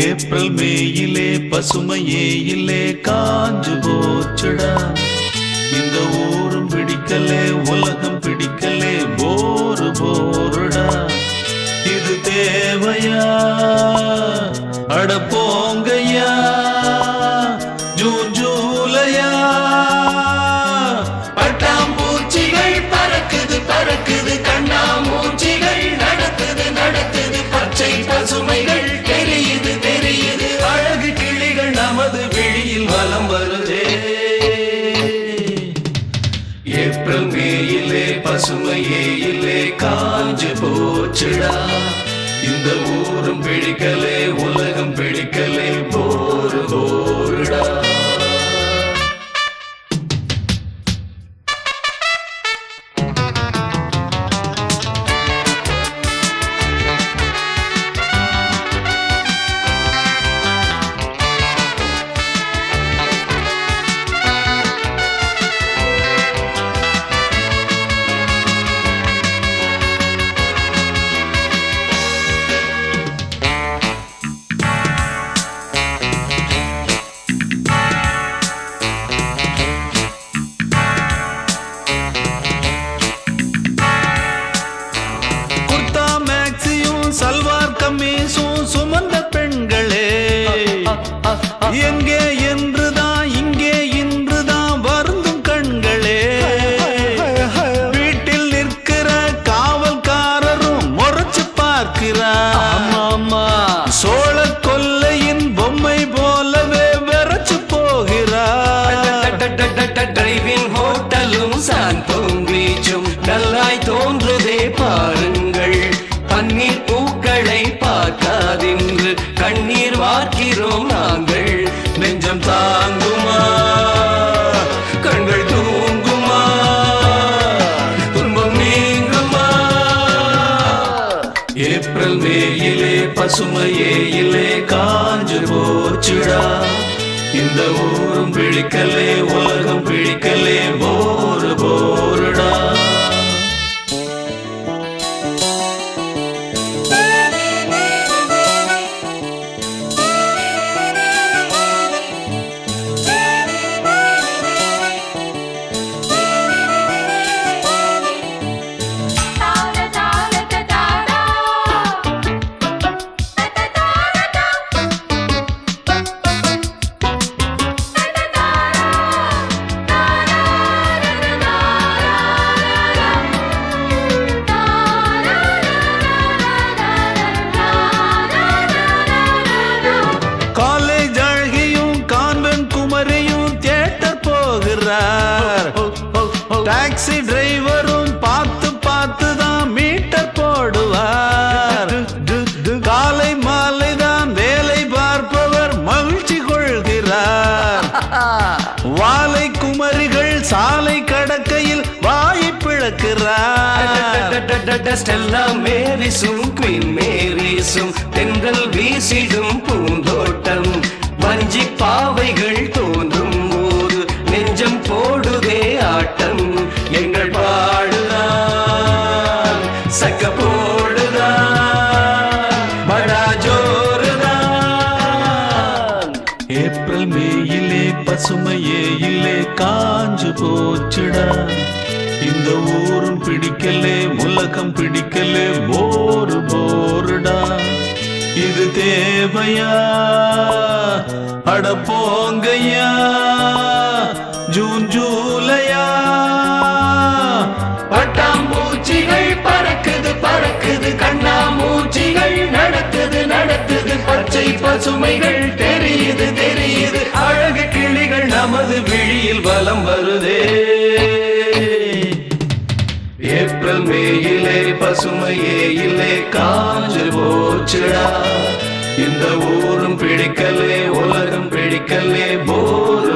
April மேயிலே பசுமையே இல்லே காஞ்சு போச்சுடா. இந்த ஊரும் பிடிக்கலே உலகம் பிடிக்கலே போரு போருடா. இது தேவையா அட போங்கய்யா ஜூன் ஜூலையா. பட்டாம்பூச்சிகள் பறக்குது பறக்குது கண்ணாமூச்சிகள் நடக்குது நடக்குது பச்சை பசுமைகள் தெரியுது தெரியுது அழகு கிளிகள் நமது விழியில் வலம் வருதே. ஏப்ரல் மேயிலே பசுமையே இல்லே காஞ்சு போச்சுடா. இந்த ஊரும் பிடிக்கலே உலகம் பிடிக்கலே போரு போருடா. சல்வார் கம்மீசும் சுமந்த பெண்களே எங்கே என்றுதான் இங்கே இன்றுதான் வருந்தும் கண்களே. வீட்டில் நிற்கிற காவல்காரரும் முறைச்சு பார்க்கிறார். சோழ கொல்லையின் பொம்மை போலவே வெறச்சு போகிறார். டிரைவிங் ஹோட்டலும் சாந்தோம் பீச்சும் நல்லாய் தோன்றுதே பாருங்கள். பன்னீர் பூக்களை பார்க்காதென்று கண்ணீர் வார்க்கிறோம் நாங்கள். நெஞ்சம் தாங்குமா கண்கள் தூங்குமா துன்பம் நீங்குமா. ஏப்ரல் மேயிலே பசுமையே இல்லே காஞ்சு போச்சுடா. இந்த ஊரும் பிடிக்கலே உலகம் பிடிக்கலே போரு போருடா. டாக்ஸி டிரைவரும் பார்த்து பார்த்து தான் மீட்டர் போடுவார். காலை மாலை தான் வேலை பார்ப்பவர் மகிழ்ச்சி கொள்கிறார். வாலை குமரிகள் சாலை கடக்கையில் வாயை பிளக்கிறார். ஸ்டெல்லா மேரிசும் குயின் மேரிசும் தென்றல் வீசிடும் பூந்தோட்டம். வஞ்சி பாவைகள் தோன்றும் போது நெஞ்சம் போடுதே ஆட்டம். எங்கள் பாடுதான் சக்க போடுதான் படா ஜோருதான். ஏப்ரல் மேயிலே பசுமையே இல்லே காஞ்சு போச்சுடா. இந்த ஊரும் பிடிக்கலே உலகம் பிடிக்கலே போரு போருடா. இது தேவையா அட போங்கய்யா ஜூன் ஜூலையா. பட்டாம்பூச்சிகள் பறக்குது பறக்குது கண்ணாமூச்சிகள் நடக்குது நடக்குது பச்சை பசுமைகள் தெரியுது தெரியுது அழகு கிளிகள் நமது விழியில் வலம் வருதே. ஏப்ரல் மேயிலே பசுமையே இல்லே காஞ்சு போச்சுடா. இந்த ஊரும் பிடிக்கலே உலகம் பிடிக்கலே போரு